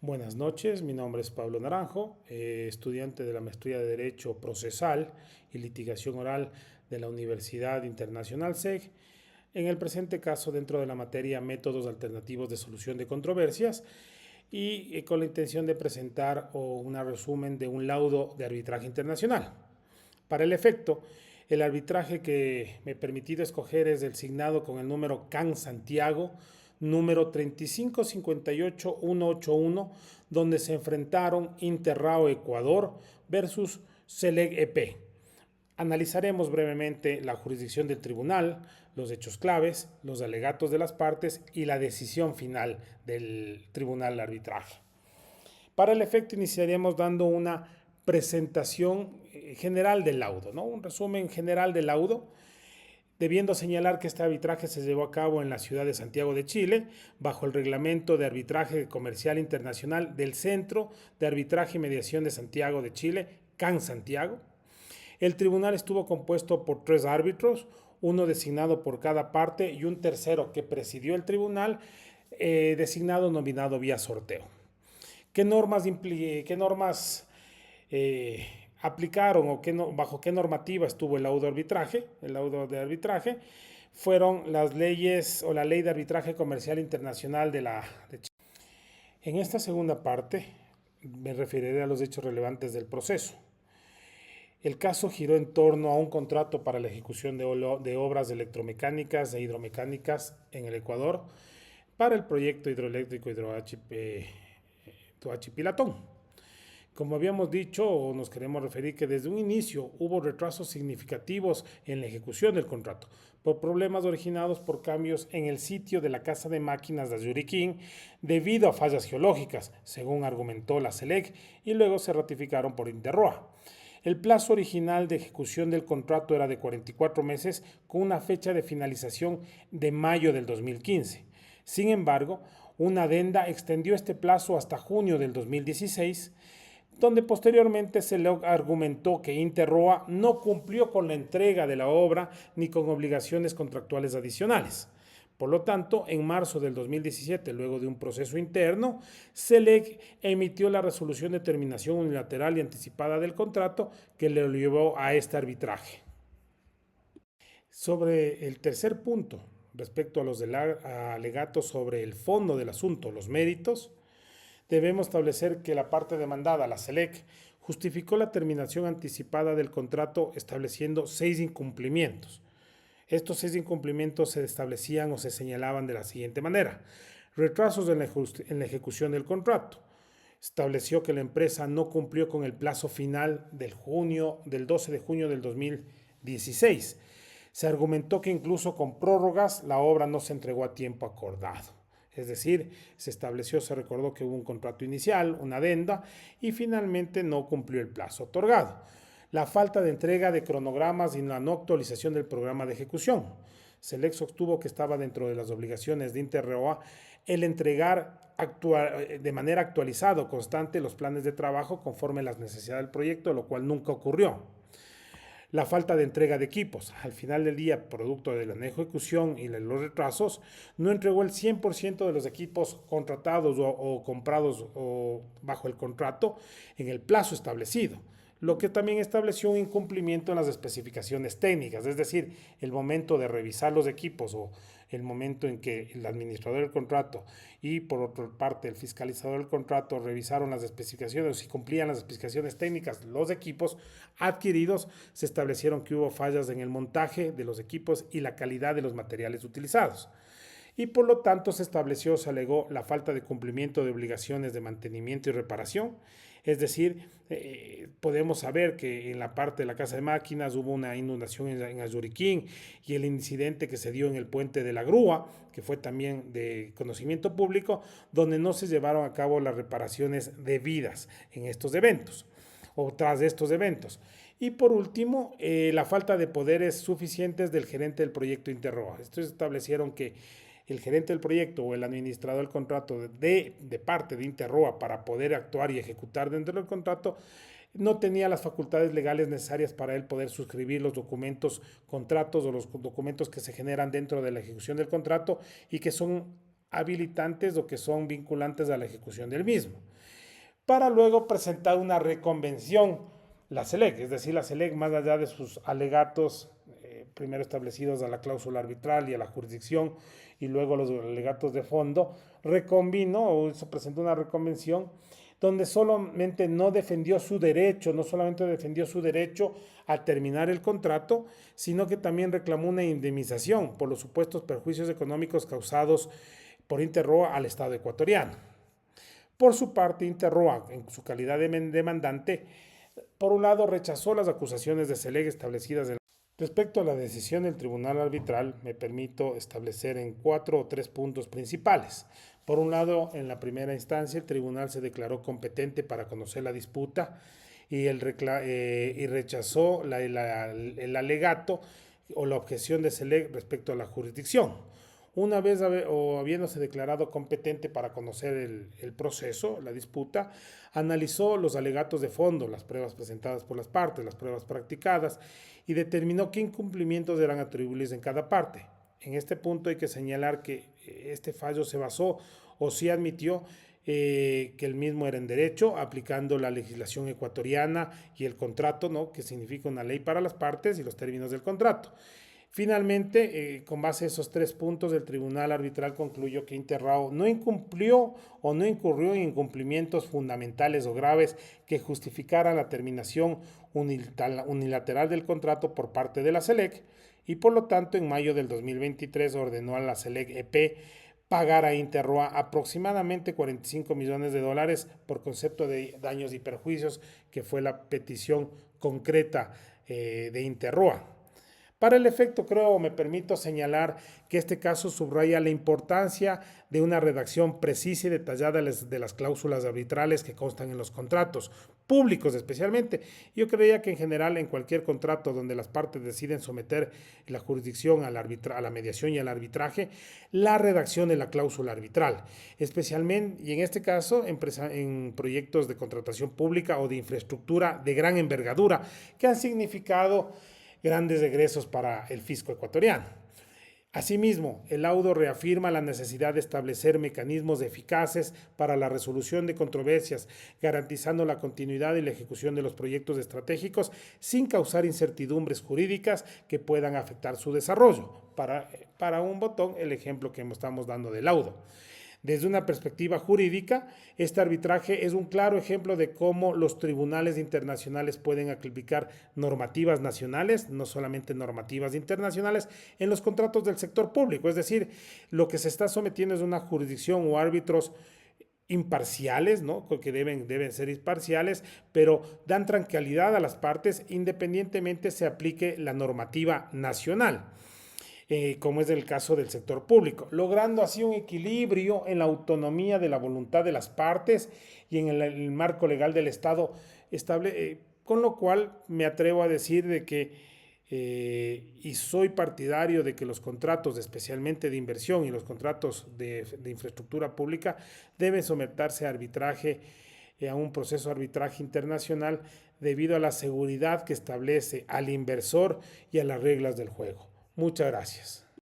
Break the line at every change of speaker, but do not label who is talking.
Buenas noches, mi nombre es Pablo Naranjo, estudiante de la Maestría de Derecho Procesal y Litigación Oral de la Universidad Internacional SEG. En el presente caso, dentro de la materia Métodos Alternativos de Solución de Controversias y con la intención de presentar un resumen de un laudo de arbitraje internacional. Para el efecto, el arbitraje que me he permitido escoger es designado con el número CAN Santiago, número 3558181, donde se enfrentaron Interrao Ecuador versus Seleg EP. Analizaremos brevemente la jurisdicción del tribunal, los hechos claves, los alegatos de las partes y la decisión final del tribunal de arbitraje. Para el efecto iniciaremos dando una presentación general del laudo, ¿no? Un resumen general del laudo, debiendo señalar que este arbitraje se llevó a cabo en la ciudad de Santiago de Chile, bajo el reglamento de arbitraje comercial internacional del Centro de Arbitraje y Mediación de Santiago de Chile, CAN Santiago. El tribunal estuvo compuesto por 3 árbitros, uno designado por cada parte y un tercero que presidió el tribunal, designado nominado vía sorteo. ¿Qué normas aplicaron o bajo qué normativa estuvo el laudo de arbitraje? El laudo de arbitraje fueron las leyes o la Ley de Arbitraje Comercial Internacional de Chile. En esta segunda parte me referiré a los hechos relevantes del proceso. El caso giró en torno a un contrato para la ejecución de obras electromecánicas e hidromecánicas en el Ecuador para el proyecto hidroeléctrico Toachi-Pilatón. Como habíamos dicho, nos queremos referir que desde un inicio hubo retrasos significativos en la ejecución del contrato por problemas originados por cambios en el sitio de la casa de máquinas de Yuriquín debido a fallas geológicas, según argumentó la SELEC, y luego se ratificaron por Interroa. El plazo original de ejecución del contrato era de 44 meses con una fecha de finalización de mayo del 2015. Sin embargo, una adenda extendió este plazo hasta junio del 2016, donde posteriormente se le argumentó que Interroa no cumplió con la entrega de la obra ni con obligaciones contractuales adicionales. Por lo tanto, en marzo del 2017, luego de un proceso interno, SELEC emitió la resolución de terminación unilateral y anticipada del contrato que le llevó a este arbitraje. Sobre el tercer punto, respecto a los alegatos sobre el fondo del asunto, los méritos, debemos establecer que la parte demandada, la SELEC, justificó la terminación anticipada del contrato estableciendo 6 incumplimientos. Estos 6 incumplimientos se establecían o se señalaban de la siguiente manera: retrasos en la ejecución del contrato. Estableció que la empresa no cumplió con el plazo final del 12 de junio del 2016. Se argumentó que incluso con prórrogas la obra no se entregó a tiempo acordado. Es decir, se recordó que hubo un contrato inicial, una adenda, y finalmente no cumplió el plazo otorgado. La falta de entrega de cronogramas y la no actualización del programa de ejecución. SELEC sostuvo que estaba dentro de las obligaciones de Interroa el entregar de manera actualizada o constante los planes de trabajo conforme a las necesidades del proyecto, lo cual nunca ocurrió. La falta de entrega de equipos. Al final del día, producto de la no ejecución y de los retrasos, no entregó el 100% de los equipos contratados o comprados bajo el contrato en el plazo establecido, lo que también estableció un incumplimiento en las especificaciones técnicas, es decir, el momento de revisar los equipos o el momento en que el administrador del contrato y por otra parte el fiscalizador del contrato revisaron las especificaciones y cumplían las especificaciones técnicas, los equipos adquiridos, se establecieron que hubo fallas en el montaje de los equipos y la calidad de los materiales utilizados. Y por lo tanto se alegó la falta de cumplimiento de obligaciones de mantenimiento y reparación. Es decir, podemos saber que en la parte de la casa de máquinas hubo una inundación en Ayuriquín y el incidente que se dio en el puente de la Grúa, que fue también de conocimiento público, donde no se llevaron a cabo las reparaciones debidas en estos eventos o tras estos eventos. Y por último, la falta de poderes suficientes del gerente del proyecto Interroa. Estos establecieron que el gerente del proyecto o el administrador del contrato de parte de Interroa para poder actuar y ejecutar dentro del contrato no tenía las facultades legales necesarias para él poder suscribir los contratos o los documentos que se generan dentro de la ejecución del contrato y que son habilitantes o que son vinculantes a la ejecución del mismo, para luego presentar una reconvención, la SELEC, es decir, la SELEC, más allá de sus alegatos primero establecidos a la cláusula arbitral y a la jurisdicción, y luego los alegatos de fondo, reconvino o se presentó una reconvención donde solamente no defendió su derecho, no solamente defendió su derecho a terminar el contrato, sino que también reclamó una indemnización por los supuestos perjuicios económicos causados por Interroa al Estado ecuatoriano. Por su parte, Interroa, en su calidad de demandante, por un lado rechazó las acusaciones de SELEC establecidas en... Respecto a la decisión del tribunal arbitral, me permito establecer en 4 o 3 puntos principales. Por un lado, en la primera instancia, el tribunal se declaró competente para conocer la disputa y rechazó el alegato o la objeción de SELEC respecto a la jurisdicción. Una vez habiéndose declarado competente para conocer el proceso, la disputa, analizó los alegatos de fondo, las pruebas presentadas por las partes, las pruebas practicadas, y determinó qué incumplimientos eran atribuibles en cada parte. En este punto hay que señalar que este fallo se basó o sí admitió que el mismo era en derecho, aplicando la legislación ecuatoriana y el contrato, ¿no?, que significa una ley para las partes y los términos del contrato. Finalmente, con base a esos 3 puntos, el tribunal arbitral concluyó que Interroa no incumplió o no incurrió en incumplimientos fundamentales o graves que justificaran la terminación unilateral del contrato por parte de la SELEC, y por lo tanto en mayo del 2023 ordenó a la SELEC EP pagar a Interroa aproximadamente $45 millones por concepto de daños y perjuicios, que fue la petición concreta de Interroa. Para el efecto, creo, me permito señalar que este caso subraya la importancia de una redacción precisa y detallada de las cláusulas arbitrales que constan en los contratos públicos especialmente. Yo creía que en general en cualquier contrato donde las partes deciden someter la jurisdicción a la mediación y al arbitraje, la redacción de la cláusula arbitral, especialmente, y en este caso, en proyectos de contratación pública o de infraestructura de gran envergadura, que han significado grandes egresos para el fisco ecuatoriano. Asimismo, el laudo reafirma la necesidad de establecer mecanismos eficaces para la resolución de controversias, garantizando la continuidad y la ejecución de los proyectos estratégicos sin causar incertidumbres jurídicas que puedan afectar su desarrollo. Para un botón, el ejemplo que estamos dando del laudo. Desde una perspectiva jurídica, este arbitraje es un claro ejemplo de cómo los tribunales internacionales pueden aplicar normativas nacionales, no solamente normativas internacionales, en los contratos del sector público. Es decir, lo que se está sometiendo es una jurisdicción o árbitros imparciales, ¿no?, que deben ser imparciales, pero dan tranquilidad a las partes independientemente se aplique la normativa nacional. Como es el caso del sector público, logrando así un equilibrio en la autonomía de la voluntad de las partes y en el marco legal del Estado estable, con lo cual me atrevo a decir de que, y soy partidario de que los contratos, especialmente de inversión y los contratos de infraestructura pública, deben someterse a arbitraje, a un proceso de arbitraje internacional debido a la seguridad que establece al inversor y a las reglas del juego. Muchas gracias.